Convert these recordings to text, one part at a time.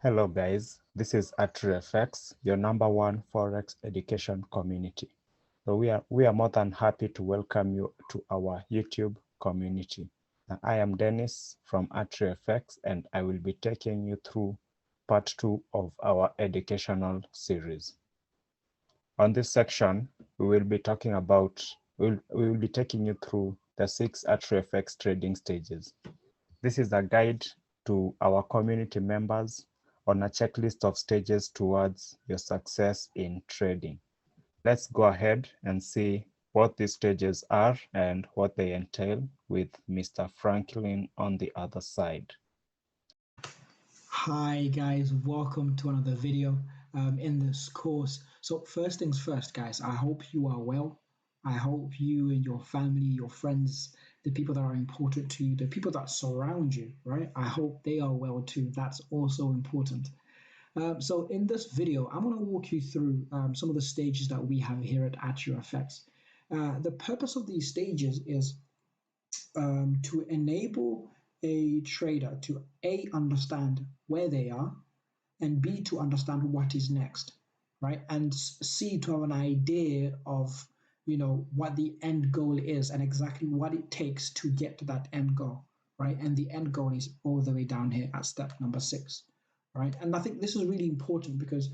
Hello guys, this is AtrioFx, your #1 forex education community. So we are more than happy to welcome you to our YouTube community. I am Dennis from AtrioFx and I will be taking you through part 2 of our educational series. On this section, we will be taking you through the 6 AtrioFx trading stages. This is a guide to our community members on a checklist of stages towards your success in trading. Let's go ahead and see what these stages are and what they entail with Mr. Franklin on the other side. Hi guys, welcome to another video in this course. So first things first, guys, I hope you are well. I hope you and your family, your friends, the people that are important to you, the people that surround you, right? I hope they are well too. That's also important. So in this video, I'm going to walk you through some of the stages that we have here at AtrioFx. The purpose of these stages is to enable a trader to A, understand where they are, and B, to understand what is next, right? And C, to have an idea of, what the end goal is and exactly what it takes to get to that end goal, right? And the end goal is all the way down here at step number 6, right? And I think this is really important because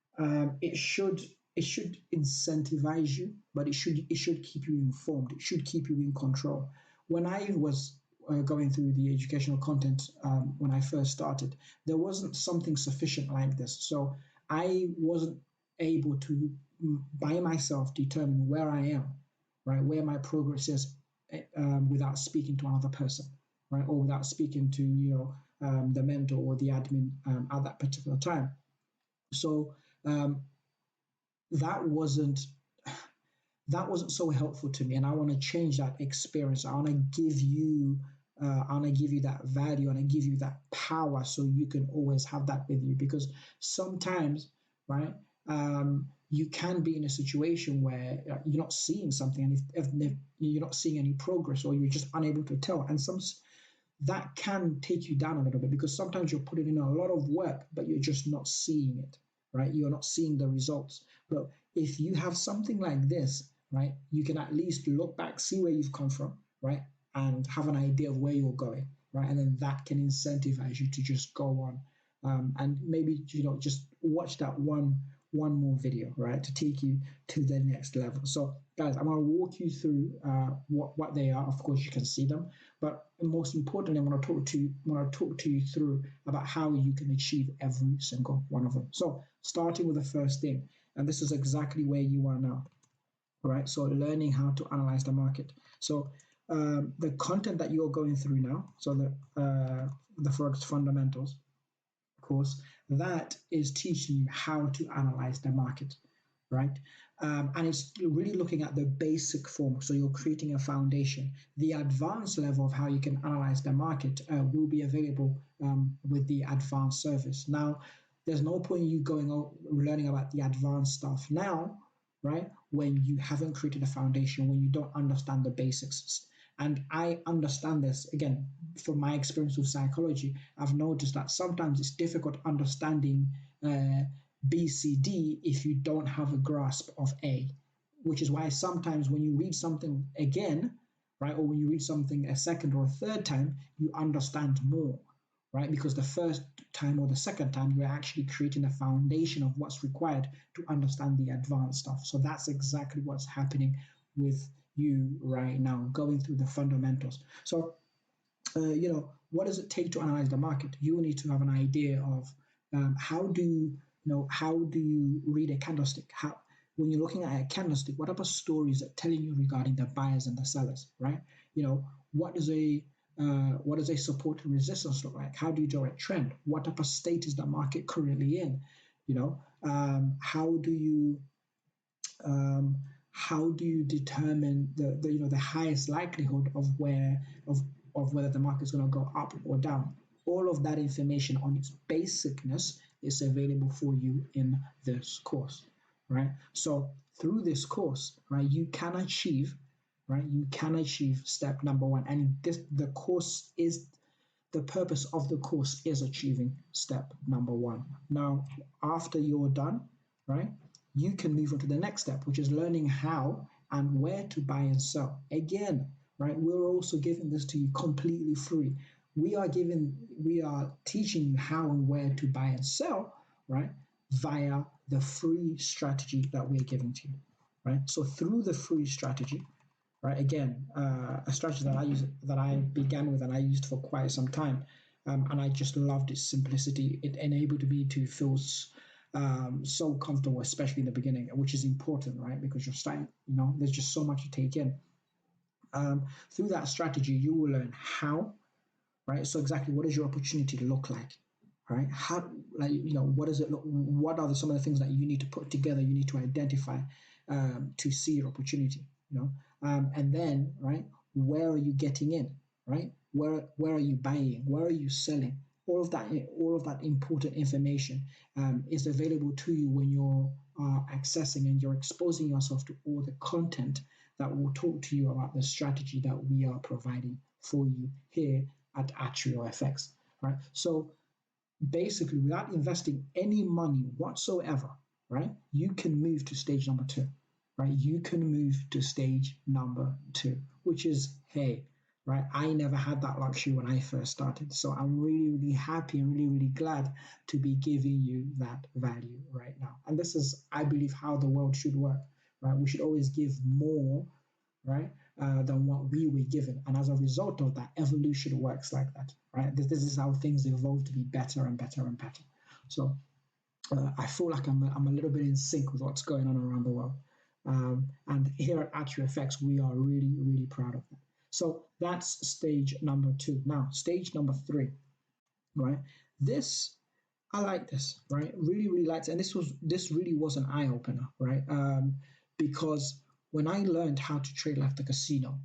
it should incentivize you, but it should keep you informed. It should keep you in control. When I was going through the educational content when I first started, there wasn't something sufficient like this. So I wasn't able to by myself determine where I am, right, where my progress is, without speaking to another person, right, or without speaking to the mentor or the admin at that particular time. So um, that wasn't so helpful to me, and I want to change that experience. I want to give you that value, and I give you that power so you can always have that with you, because sometimes, right, you can be in a situation where you're not seeing something, and if you're not seeing any progress, or you're just unable to tell, and that can take you down a little bit, because sometimes you're putting in a lot of work but you're just not seeing it, right? You're not seeing the results. But if you have something like this, right, you can at least look back, see where you've come from, right, and have an idea of where you're going, right, and then that can incentivize you to just go on, and maybe just watch that one more video, right, to take you to the next level. So guys, I'm going to walk you through what they are. Of course, you can see them, but most importantly, I'm going to talk to you through about how you can achieve every single one of them. So starting with the first thing, and this is exactly where you are now, right? So learning how to analyze the market. So the content that you're going through now, so the forex fundamentals course, that is teaching you how to analyze the market, right? And it's really looking at the basic form. So you're creating a foundation. The advanced level of how you can analyze the market will be available with the advanced service. Now, there's no point in you learning about the advanced stuff now, right, when you haven't created a foundation, when you don't understand the basics. And I understand this, again, from my experience with psychology. I've noticed that sometimes it's difficult understanding BCD if you don't have a grasp of A, which is why sometimes when you read something again, right, or when you read something a second or a third time, you understand more, right? Because the first time or the second time, you're actually creating a foundation of what's required to understand the advanced stuff. So that's exactly what's happening with you right now, going through the fundamentals. So, what does it take to analyze the market? You need to have an idea of how do you read a candlestick? How, when you're looking at a candlestick, what type of stories are telling you regarding the buyers and the sellers, right? What does a support and resistance look like? How do you draw a trend? What type of state is the market currently in? How do you determine the highest likelihood of whether the market is going to go up or down? All of that information on its basicness is available for you in this course, right? So through this course, right, you can achieve step number 1, and the course is the purpose of the course is achieving step number one. Now, after you're done, right, you can move on to the next step, which is learning how and where to buy and sell. Again, right, we're also giving this to you completely free. We are teaching you how and where to buy and sell, right, via the free strategy that we're giving to you, right? So through the free strategy, right? Again, a strategy that I began with and I used for quite some time, and I just loved its simplicity. It enabled me to feel so comfortable, especially in the beginning, which is important, right? Because you're starting, there's just so much to take in. Through that strategy, you will learn how, right? So exactly what does your opportunity look like, right? How, like, what does it look? What are some of the things that you need to put together? You need to identify to see your opportunity, and then, right, where are you getting in, right? Where are you buying? Where are you selling? All of that important information is available to you when you're accessing and you're exposing yourself to all the content that will talk to you about the strategy that we are providing for you here at AtrioFx, right? So basically, without investing any money whatsoever, right, you can move to stage number two, right? You can move to stage number two, which is, hey, right, I never had that luxury when I first started. So I'm really, really happy and really, really glad to be giving you that value right now. And this is, I believe, how the world should work, right? We should always give more, right, than what we were given. And as a result of that, evolution works like that, right? This is how things evolve to be better and better and better. So I feel like I'm a little bit in sync with what's going on around the world. And here at AtrioFx, we are really, really proud of that. So that's stage number two. Now, stage number three, right? I like this, right? Really, really liked it. And this really was an eye opener, right? Because when I learned how to trade like the casino,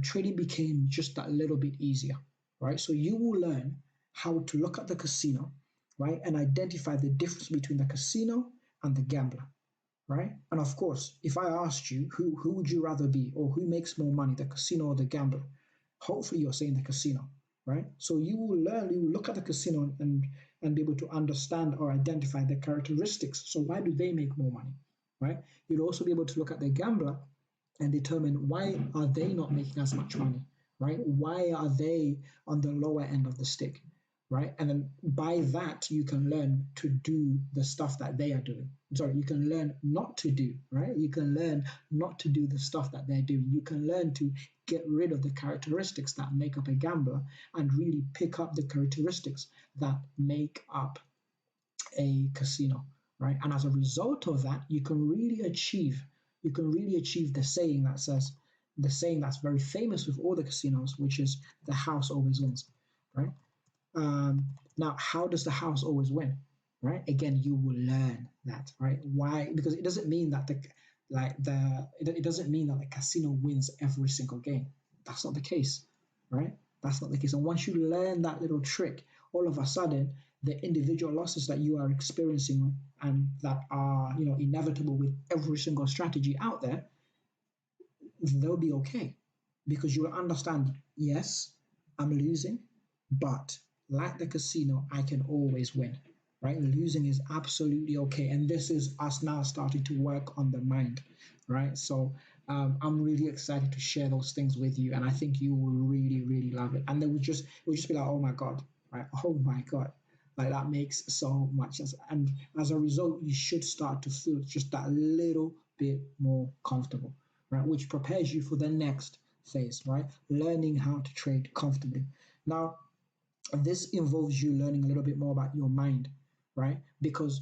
trading became just that little bit easier, right? So you will learn how to look at the casino, right, and identify the difference between the casino and the gambler, right? And of course, if I asked you who would you rather be, or who makes more money, the casino or the gambler, hopefully you're saying the casino, right? So you will look at the casino and be able to understand or identify the characteristics. So why do they make more money, right? You'll also be able to look at the gambler and determine why are they not making as much money, right? Why are they on the lower end of the stick, right? And then by that, you can learn to do the stuff that they are doing. Sorry, you can learn not to do, right? You can learn not to do the stuff that they're doing. You can learn to get rid of the characteristics that make up a gambler and really pick up the characteristics that make up a casino, right? And as a result of that, you can really achieve the saying that's very famous with all the casinos, which is the house always wins, right? Now, how does the house always win, right? Again, you will learn that, right? Why? Because it doesn't mean that it doesn't mean that the casino wins every single game. That's not the case, right? That's not the case. And once you learn that little trick, all of a sudden, the individual losses that you are experiencing and that are inevitable with every single strategy out there, they'll be okay, because you will understand, yes, I'm losing, but like the casino, I can always win, right? Losing is absolutely okay. And this is us now starting to work on the mind, right? So I'm really excited to share those things with you. And I think you will really, really love it. And it would just be like, oh my God, right? Oh my God. Like that makes so much sense. And as a result, you should start to feel just that little bit more comfortable, right? Which prepares you for the next phase, right? Learning how to trade comfortably. Now, this involves you learning a little bit more about your mind, right? Because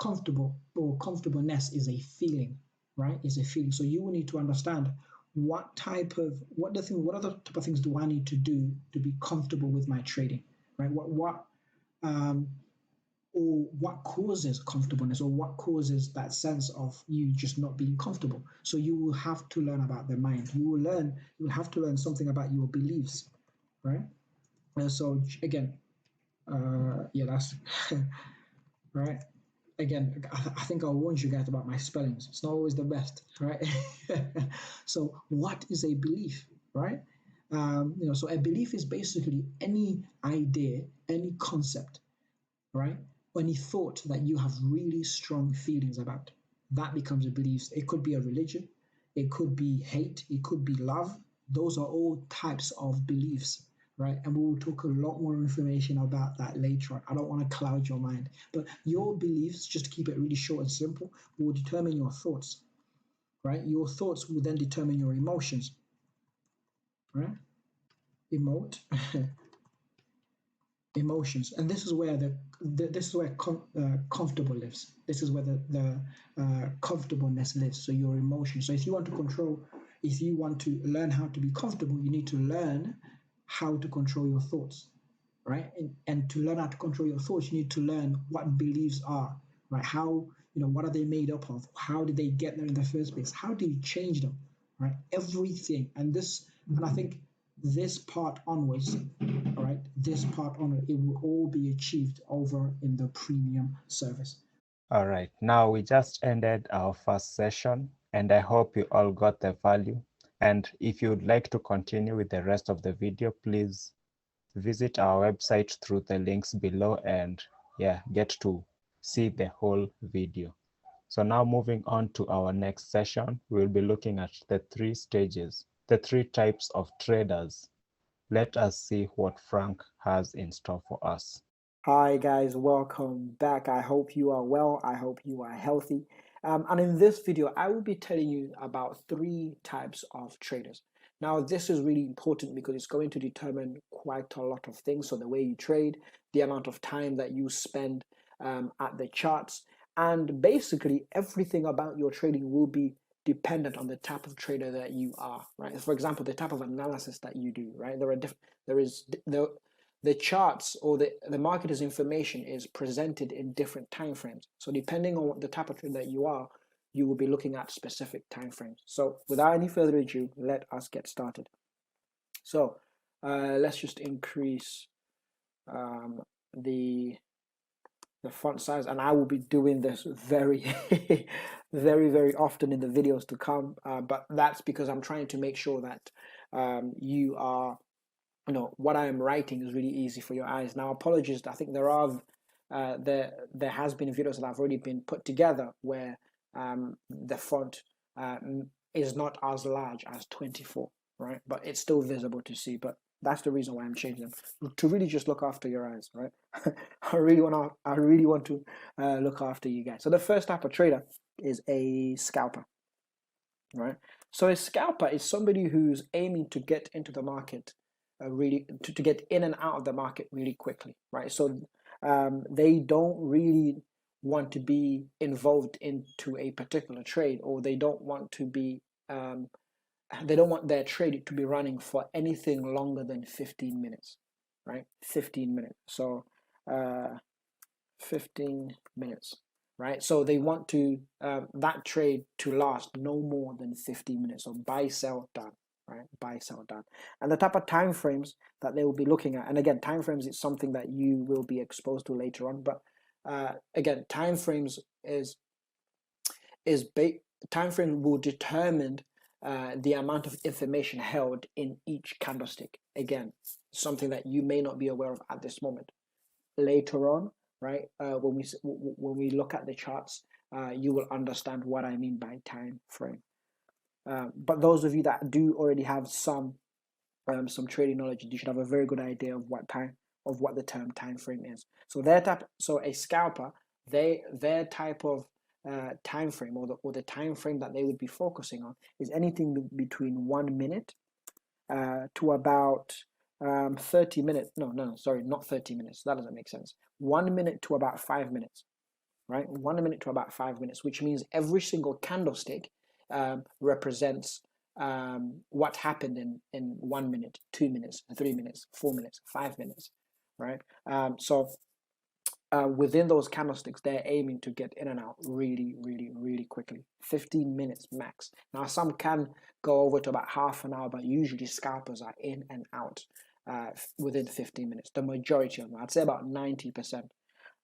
comfortableness is a feeling, right? Is a feeling. So you will need to understand what other type of things do I need to do to be comfortable with my trading, right? Or what causes comfortableness, or what causes that sense of you just not being comfortable. So you will have to learn about the mind. You will have to learn something about your beliefs, right? And so again, that's right. Again, I think I warned you guys about my spellings. It's not always the best, right? So what is a belief, right? So a belief is basically any idea, any concept, right? Any thought that you have really strong feelings about, that becomes a belief. It could be a religion, it could be hate, it could be love. Those are all types of beliefs, right? And we will talk a lot more information about that later on. I don't want to cloud your mind, but your beliefs, just to keep it really short and simple, will determine your thoughts, right? Your thoughts will then determine your emotions, right? Emote. Emotions, and this is where this is where comfortable lives. This is where the comfortableness lives. So your emotions. So if you want to control, if you want to learn how to be comfortable, you need to learn how to control your thoughts, right? And to learn how to control your thoughts, you need to learn what beliefs are, right? How, what are they made up of? How did they get there in the first place? How do you change them, right? Everything. And I think this part onwards, all right, this part onward, it will all be achieved over in the premium service. All right, now we just ended our first session, and I hope you all got the value. And if you would like to continue with the rest of the video, please visit our website through the links below and get to see the whole video. So now moving on to our next session, we'll be looking at the 3 stages, the 3 types of traders. Let us see what Frank has in store for us. Hi guys, welcome back. I hope you are well. I hope you are healthy. And in this video, I will be telling you about 3 types of traders. Now, this is really important because it's going to determine quite a lot of things. So the way you trade, the amount of time that you spend at the charts, and basically everything about your trading will be dependent on the type of trader that you are, right? For example, the type of analysis that you do, right? The charts or the market's information is presented in different time frames. So depending on what the type of trader that you are, you will be looking at specific time frames. So without any further ado, let us get started. So let's just increase the font size, and I will be doing this very very often in the videos to come, but that's because I'm trying to make sure that you are, what I am writing is really easy for your eyes. Now, apologies, I think there has been videos that have already been put together where the font is not as large as 24, right? But it's still visible to see. But that's the reason why I'm changing them, to really just look after your eyes, right? I really want to look after you guys. So the first type of trader is a scalper, right? So a scalper is somebody who's aiming to get into the market really to get in and out of the market really quickly, right? So they don't really want to be involved into a particular trade, or they don't want to be they don't want their trade to be running for anything longer than 15 minutes, right? 15 minutes. So 15 minutes, right? So they want to that trade to last no more than 15 minutes. So buy, sell, done, right? Buy, sell, done. And the type of time frames that they will be looking at, and again, time frames is something that you will be exposed to later on. But again, time frames time frame will determine the amount of information held in each candlestick. Again, something that you may not be aware of at this moment. Later on, right, when we look at the charts, you will understand what I mean by time frame. But those of you that do already have some trading knowledge, you should have a very good idea of what the term time frame is. So a scalper, their type of time frame, or the time frame that they would be focusing on, is anything between 1 minute to about 30 minutes. No, sorry, not 30 minutes. That doesn't make sense. 1 minute to about 5 minutes, right? 1 minute to about 5 minutes, which means every single candlestick represents what happened in 1 minute, 2 minutes, 3 minutes, 4 minutes, 5 minutes, right? So within those candlesticks, they're aiming to get in and out really, really, really quickly. 15 minutes max. Now, some can go over to about half an hour, but usually scalpers are in and out within 15 minutes. The majority of them, I'd say about 90%,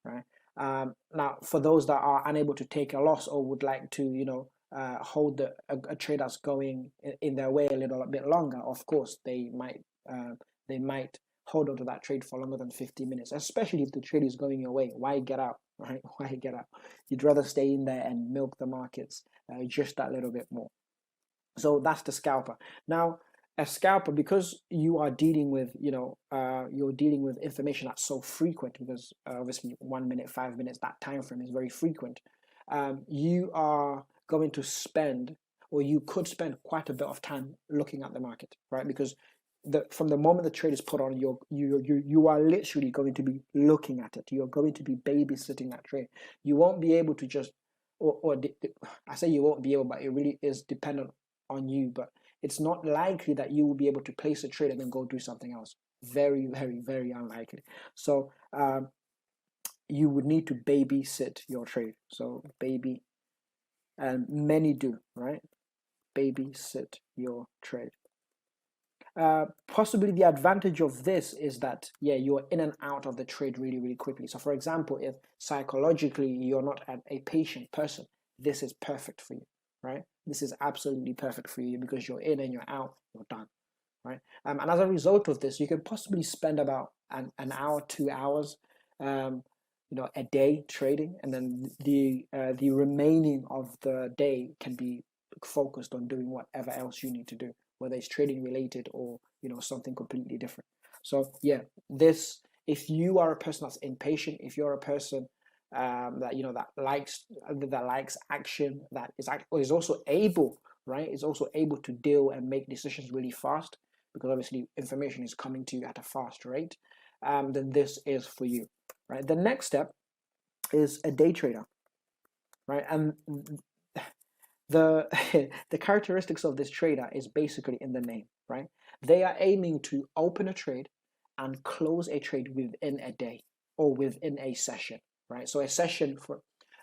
right? Now, for those that are unable to take a loss or would like to, hold a trade that's going in their way a little bit longer, of course they might hold on to that trade for longer than 50 minutes, especially if the trade is going your way. Why get out, right? Why get out? You'd rather stay in there and milk the markets just that little bit more. So that's the scalper. Now, a scalper, because you are dealing with, you're dealing with information that's so frequent, because obviously 1 minute, 5 minutes, that time frame is very frequent. You are going to spend, or you could spend quite a bit of time looking at the market, right? Because from the moment the trade is put on, you are literally going to be looking at it. You're going to be babysitting that trade. You won't be able to just, I say you won't be able, but it really is dependent on you. But it's not likely that you will be able to place a trade and then go do something else. Very, very, very unlikely. So you would need to babysit your trade. So baby, and many do, right? Babysit your trade. Possibly the advantage of this is that, yeah, you're in and out of the trade really, really quickly. So for example, if psychologically you're not a patient person, this is perfect for you, right? This is absolutely perfect for you because you're in and you're out, you're done, right? And as a result of this, you can possibly spend about an hour, 2 hours, a day trading, and then the remaining of the day can be focused on doing whatever else you need to do, whether it's trading related or something completely different. So yeah, this, if you are a person that's impatient, if you're a person that likes action, that is also able, right, is also able to deal and make decisions really fast, because obviously information is coming to you at a fast rate, then this is for you, right? The next step is a day trader, right? And the the characteristics of this trader is basically in the name, right? They are aiming to open a trade and close a trade within a day or within a session, right? So a session, for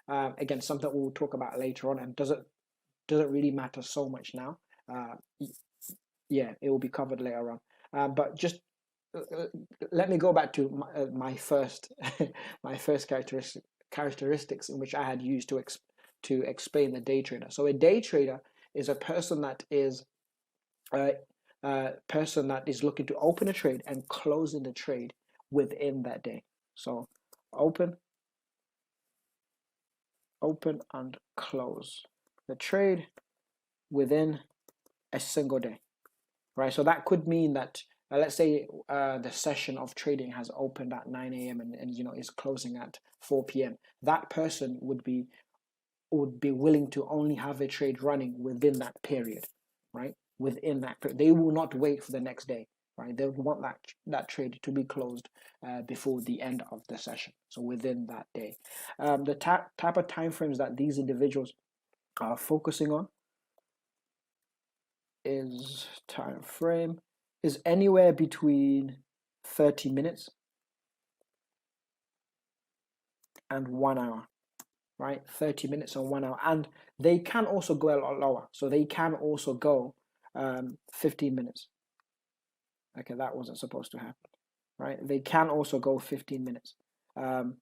again, something we'll talk about later on, and doesn't really matter so much now. Yeah, it will be covered later on. But just let me go back to my first my first characteristics in which I had used to explain the day trader. So a day trader is a person that is looking to open a trade and closing the trade within that day. So open and close the trade within a single day, right? So that could mean that let's say the session of trading has opened at 9 a.m. and is closing at 4 p.m. That person would be willing to only have a trade running within that period, right? Within that period, they will not wait for the next day, right? They would want that trade to be closed before the end of the session, so within that day. The type of time frames that these individuals are focusing on is anywhere between 30 minutes and 1 hour, right? 30 minutes and 1 hour. And they can also go a lot lower. So they can also go 15 minutes. Okay, that wasn't supposed to happen, right? They can also go 15 minutes. And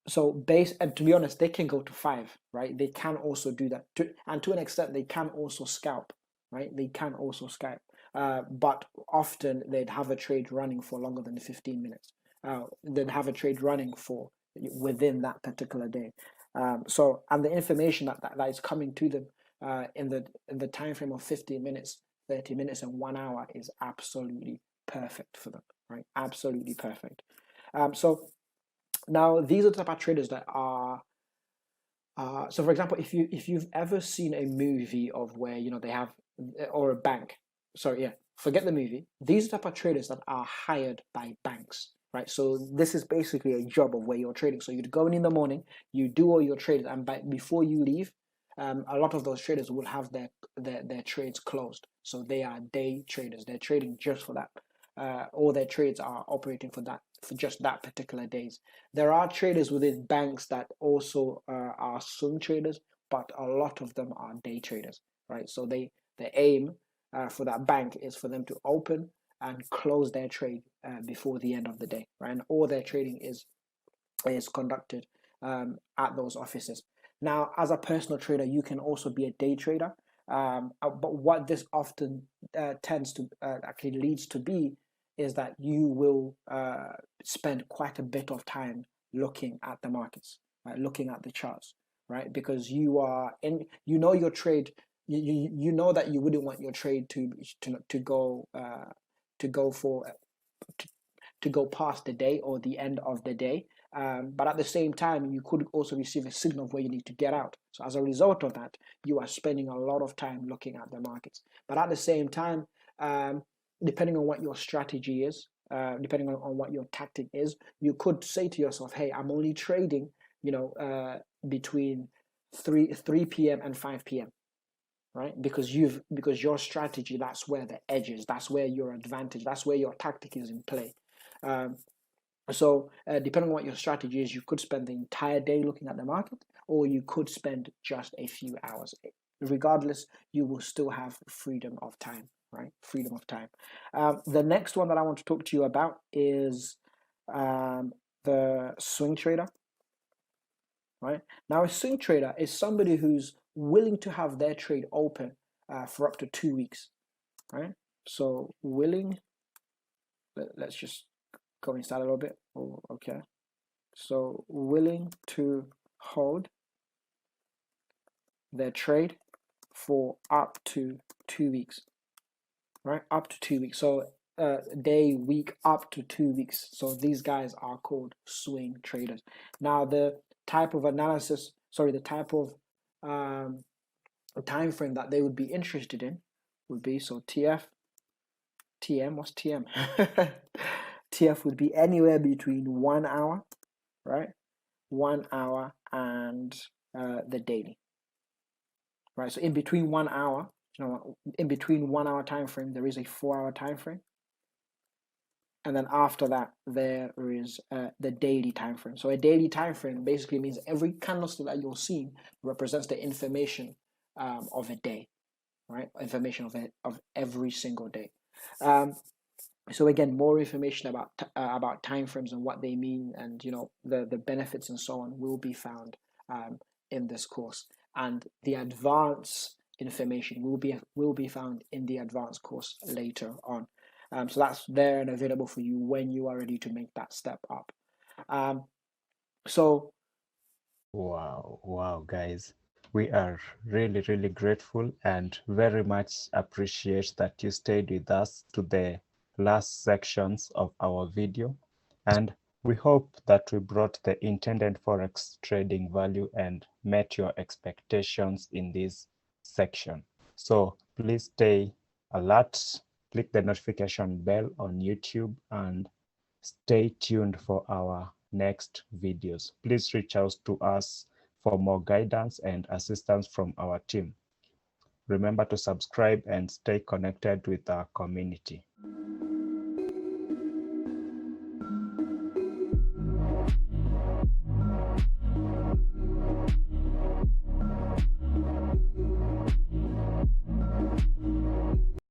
to be honest, they can go to 5, right? They can also do that. And to an extent, they can also scalp, right? They can also scalp. But often they'd have a trade running for longer than 15 minutes. They'd have a trade running for within that particular day. And the information that is coming to them in the time frame of 15 minutes, 30 minutes, and 1 hour is absolutely perfect for them, right? Absolutely perfect. So now these are the type of traders that are. So for example, if you've ever seen a movie of where they have, or a bank, sorry, yeah, forget the movie. These type of traders that are hired by banks, right? So this is basically a job of where you're trading. So you'd go in the morning, you do all your trades, and before you leave, a lot of those traders will have their trades closed. So they are day traders. They're trading just for that. All their trades are operating for just that particular days. There are traders within banks that also are swing traders, but a lot of them are day traders, right? So the aim for that bank is for them to open and close their trade before the end of the day, right? And all their trading is conducted at those offices. Now, as a personal trader, you can also be a day trader. But what this often tends to actually leads to be is that you will spend quite a bit of time looking at the markets, right? Looking at the charts, right? Because you are in, you know, your trade, you know that you wouldn't want your trade to go to go for to go past the day or the end of the day. But at the same time, you could also receive a signal of where you need to get out. So as a result of that, you are spending a lot of time looking at the markets. But at the same time, depending on what your strategy is, depending on what your tactic is, you could say to yourself, "Hey, I'm only trading, between 3 p.m. and 5 p.m." Right? Because your strategy, that's where the edge is, that's where your advantage, that's where your tactic is in play. So depending on what your strategy is, you could spend the entire day looking at the market, or you could spend just a few hours. Regardless, you will still have freedom of time, right? Freedom of time. The next one that I want to talk to you about is the swing trader, right? Now, a swing trader is somebody who's willing to have their trade open for up to 2 weeks, right? So willing, let's just go inside a little bit. Oh, okay. So willing to hold their trade for up to 2 weeks, right? Up to 2 weeks. So day, week, up to 2 weeks. So these guys are called swing traders. Now the type of analysis, the type of time frame that they would be interested in would be, so TM, what's TM? TF would be anywhere between 1 hour, right? 1 hour and the daily, right? So in between 1 hour, in between 1 hour time frame, there is a 4 hour time frame, and then after that there is the daily time frame. So a daily time frame basically means every candlestick that you're seeing represents the information of a day, right? Information of every single day. So again, more information about time frames and what they mean, and the benefits and so on, will be found in this course, and the advanced information will be found in the advanced course later on. So that's there and available for you when you are ready to make that step up. So Wow, guys. We are really, really grateful and very much appreciate that you stayed with us to the last sections of our video. And we hope that we brought the intended Forex trading value and met your expectations in this section. So please stay alert, click the notification bell on YouTube, and stay tuned for our next videos. Please reach out to us for more guidance and assistance from our team. Remember to subscribe and stay connected with our community.